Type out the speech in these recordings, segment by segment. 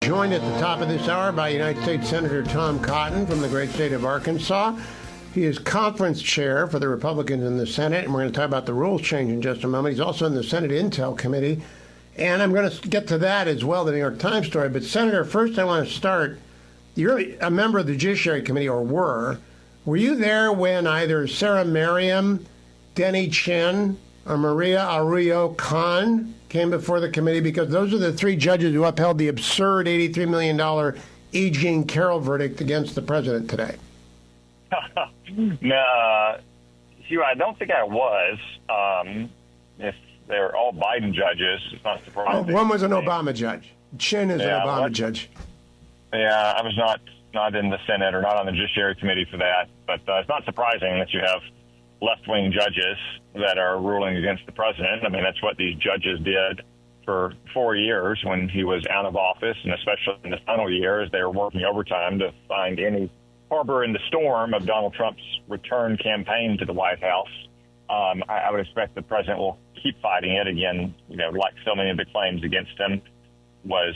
joined at the top of this hour by United States Senator Tom Cotton from the great state of Arkansas. He is conference chair for the Republicans in the Senate, and we're going to talk about the rules change in just a moment. He's also in the Senate Intel Committee, and I'm going to get to that as well, the New York Times story. But, Senator, first I want to start. You're a member of the Judiciary Committee, or were. Were you there when either Sarah Merriam, Denny Chin, or Maria Arroyo Khan came before the committee? Because those are the three judges who upheld the absurd $83 million E. Jean Carroll verdict against the president today. No, Hugh, I don't think I was. If they're all Biden judges, it's not surprising. One was an Obama judge. Chin is an Obama judge. Yeah, I was not in the Senate or not on the Judiciary Committee for that. But it's not surprising that you have left-wing judges that are ruling against the president. I mean, that's what these judges did for 4 years when he was out of office, and especially in the final years, they were working overtime to find any harbor in the storm of Donald Trump's return campaign to the White House. I would expect the president will keep fighting it again. You know, like so many of the claims against him was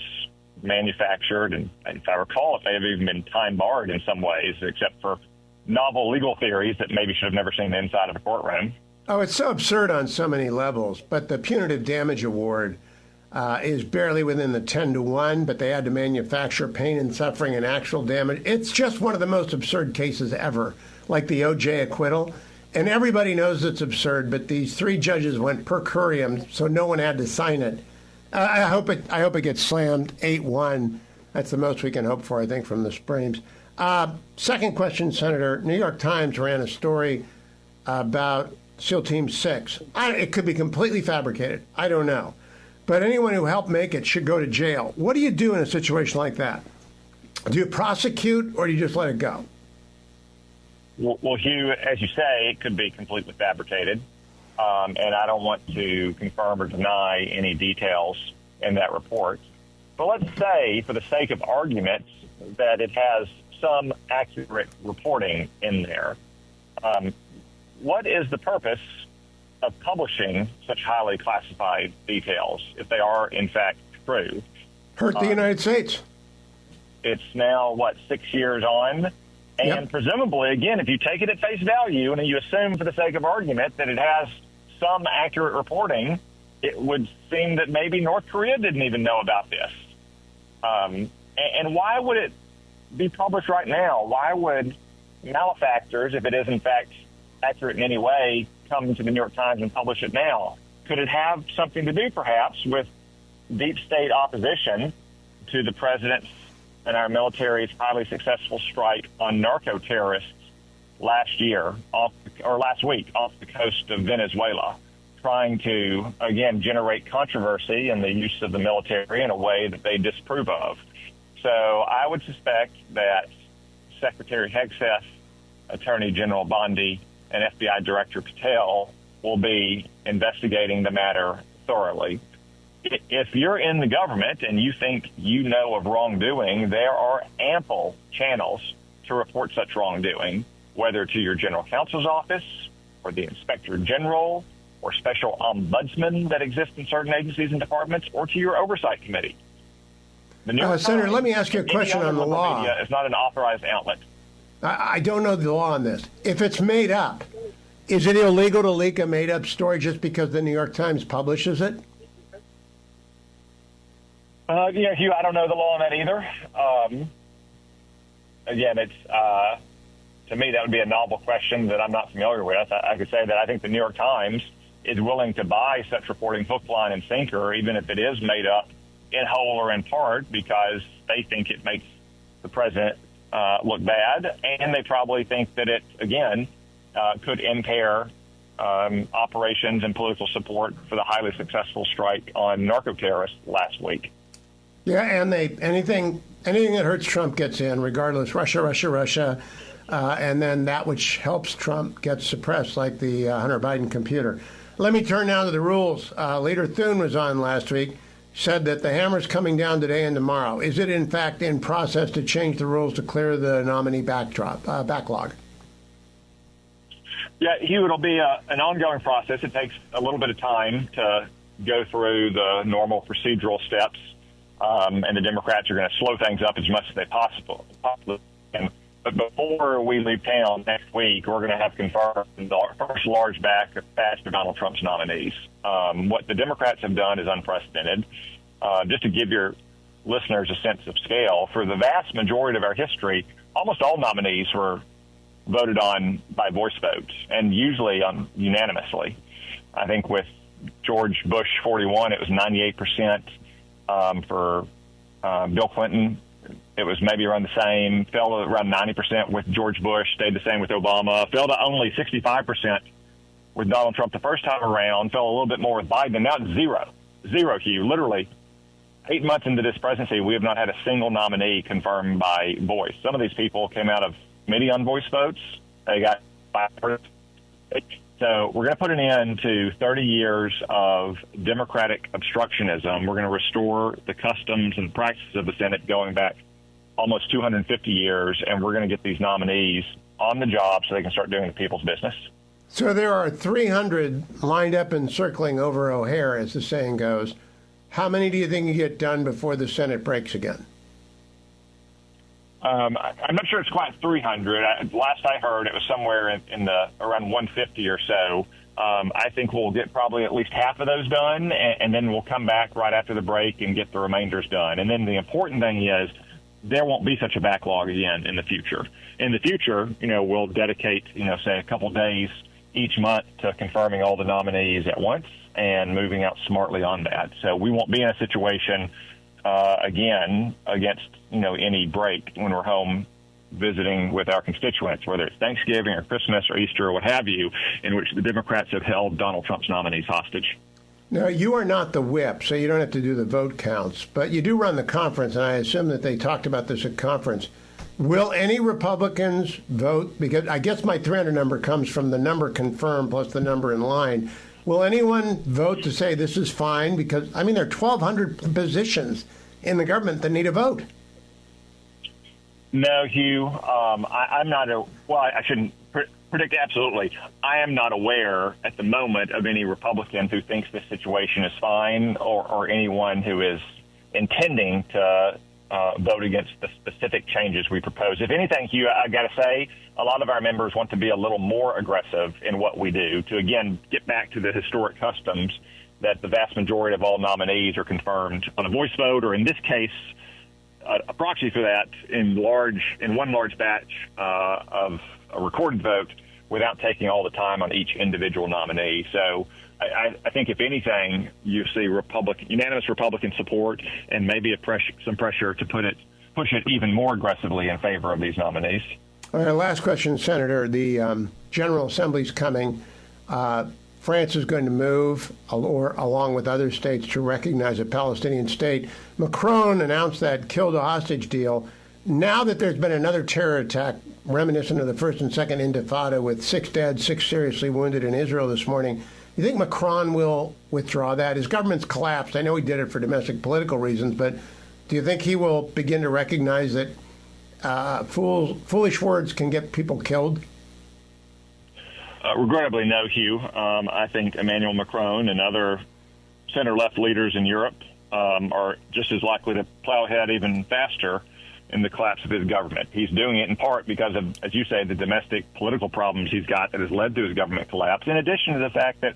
manufactured, and if I recall, it may have even been time-barred in some ways, except for novel legal theories that maybe should have never seen the inside of a courtroom. Oh, it's so absurd on so many levels. But the punitive damage award is barely within the 10-1, but they had to manufacture pain and suffering and actual damage. It's just one of the most absurd cases ever, like the O.J. acquittal. And everybody knows it's absurd, but these three judges went per curiam, so no one had to sign it. I hope it gets slammed 8-1. That's the most we can hope for, I think, from the Supremes. Second question, Senator. New York Times ran a story about SEAL Team 6. It could be completely fabricated. I don't know. But anyone who helped make it should go to jail. What do you do in a situation like that? Do you prosecute or do you just let it go? Well, Hugh, as you say, it could be completely fabricated. And I don't want to confirm or deny any details in that report. But let's say, for the sake of argument, that it has some accurate reporting in there. What is the purpose of publishing such highly classified details if they are, in fact, true? Hurt the United States. It's now, 6 years on? And Yep. Presumably, again, if you take it at face value and you assume for the sake of argument that it has some accurate reporting, it would seem that maybe North Korea didn't even know about this. And why would it be published right now? Why would malefactors, if it is in fact accurate in any way, come to the New York Times and publish it now? Could it have something to do, perhaps, with deep state opposition to the president's and our military's highly successful strike on narco-terrorists last week off the coast of Venezuela, trying to, again, generate controversy in the use of the military in a way that they disapprove of? So I would suspect that Secretary Hegseth, Attorney General Bondi, and FBI Director Patel will be investigating the matter thoroughly. If you're in the government and you think you know of wrongdoing, there are ample channels to report such wrongdoing, whether to your general counsel's office or the inspector general or special ombudsman that exist in certain agencies and departments, or to your oversight committee. Senator, let me ask you a question on the law. It's not an authorized outlet. I don't know the law on this. If it's made up, is it illegal to leak a made-up story just because the New York Times publishes it? Hugh, I don't know the law on that either. Again, it's to me that would be a novel question that I'm not familiar with. I could say that I think the New York Times is willing to buy such reporting hook, line, and sinker, even if it is made up in whole or in part, because they think it makes the president look bad, and they probably think that it, again, could impair operations and political support for the highly successful strike on narco-terrorists last week. Yeah, and anything that hurts Trump gets in, regardless. Russia, and then that which helps Trump gets suppressed, like the Hunter Biden computer. Let me turn now to the rules. Leader Thune was on last week, said that the hammer's coming down today and tomorrow. Is it, in fact, in process to change the rules to clear the nominee backlog? Yeah, Hugh, it'll be an ongoing process. It takes a little bit of time to go through the normal procedural steps. and the Democrats are going to slow things up as much as they possibly can. But before we leave town next week, we're going to have confirmed the first large batch of Donald Trump's nominees. What the Democrats have done is unprecedented. Just to give your listeners a sense of scale, for the vast majority of our history, almost all nominees were voted on by voice vote, and usually unanimously. I think with George Bush 41, it was 98%. For Bill Clinton, it was maybe around the same, fell to around 90% with George Bush, stayed the same with Obama, fell to only 65% with Donald Trump the first time around, fell a little bit more with Biden, and now it's zero, Hugh. Literally 8 months into this presidency, we have not had a single nominee confirmed by voice. Some of these people came out of committee on voice votes. They got 5%. So we're going to put an end to 30 years of Democratic obstructionism. We're going to restore the customs and practices of the Senate going back almost 250 years, and we're going to get these nominees on the job so they can start doing the people's business. So there are 300 lined up and circling over O'Hare, as the saying goes. How many do you think you get done before the Senate breaks again? I'm not sure it's quite 300. Last I heard, it was somewhere in the around 150 or so. I think we'll get probably at least half of those done, and then we'll come back right after the break and get the remainders done. And then the important thing is there won't be such a backlog again in the future. In the future, we'll dedicate, say a couple days each month to confirming all the nominees at once and moving out smartly on that. So we won't be in a situation again against any break when we're home visiting with our constituents, whether it's Thanksgiving or Christmas or Easter or what have you, in which the Democrats have held Donald Trump's nominees hostage. Now, you are not the whip, so you don't have to do the vote counts, but you do run the conference, and I assume that they talked about this at conference. Will any Republicans vote? Because I guess my 300 number comes from the number confirmed plus the number in line. Will anyone vote to say this is fine? Because, there are 1,200 positions in the government that need a vote. No, Hugh. I'm not I shouldn't predict absolutely. I am not aware at the moment of any Republican who thinks this situation is fine or anyone who is intending to vote against the specific changes we propose. If anything, Hugh, I got to say, a lot of our members want to be a little more aggressive in what we do to, again, get back to the historic customs that the vast majority of all nominees are confirmed on a voice vote, or in this case, a proxy for that in one large batch of a recorded vote without taking all the time on each individual nominee. So I think, if anything, you see unanimous Republican support and maybe some pressure to push it even more aggressively in favor of these nominees. All right, last question, Senator. The General Assembly's coming. France is going to move, along with other states, to recognize a Palestinian state. Macron announced that kill-the-hostage deal. Now that there's been another terror attack reminiscent of the first and second Intifada with 6 dead, 6 seriously wounded in Israel this morning, you think Macron will withdraw that? His government's collapsed. I know he did it for domestic political reasons, but do you think he will begin to recognize that foolish words can get people killed? Regrettably, no, Hugh. I think Emmanuel Macron and other center-left leaders in Europe are just as likely to plow ahead even faster in the collapse of his government. He's doing it in part because of, as you say, the domestic political problems he's got that has led to his government collapse, in addition to the fact that,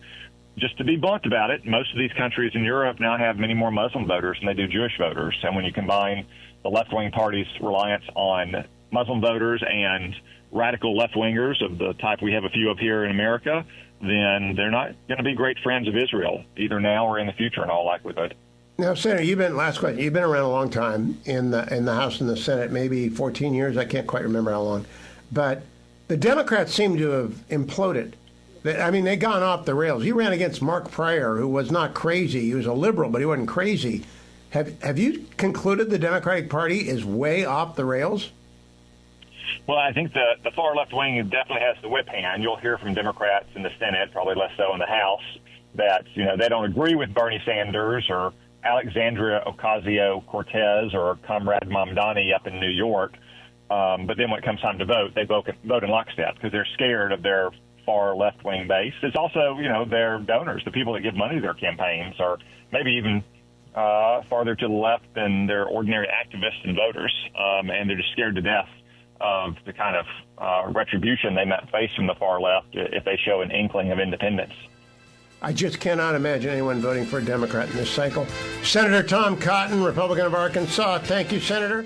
just to be blunt about it, most of these countries in Europe now have many more Muslim voters than they do Jewish voters. And when you combine the left-wing party's reliance on Muslim voters and radical left-wingers of the type we have a few of here in America, then they're not going to be great friends of Israel, either now or in the future, in all likelihood. Now, Senator, last question. You've been around a long time in the House and the Senate, maybe 14 years. I can't quite remember how long. But the Democrats seem to have imploded. They've gone off the rails. You ran against Mark Pryor, who was not crazy. He was a liberal, but he wasn't crazy. Have you concluded the Democratic Party is way off the rails? Well, I think the far left wing definitely has the whip hand. You'll hear from Democrats in the Senate, probably less so in the House, that they don't agree with Bernie Sanders or Alexandria Ocasio-Cortez or Comrade Mamdani up in New York. But then when it comes time to vote, they vote in lockstep because they're scared of their far left-wing base. It's also, their donors, the people that give money to their campaigns, or maybe even farther to the left than their ordinary activists and voters, and they're just scared to death of the kind of retribution they might face from the far left if they show an inkling of independence. I just cannot imagine anyone voting for a Democrat in this cycle. Senator Tom Cotton, Republican of Arkansas. Thank you, Senator.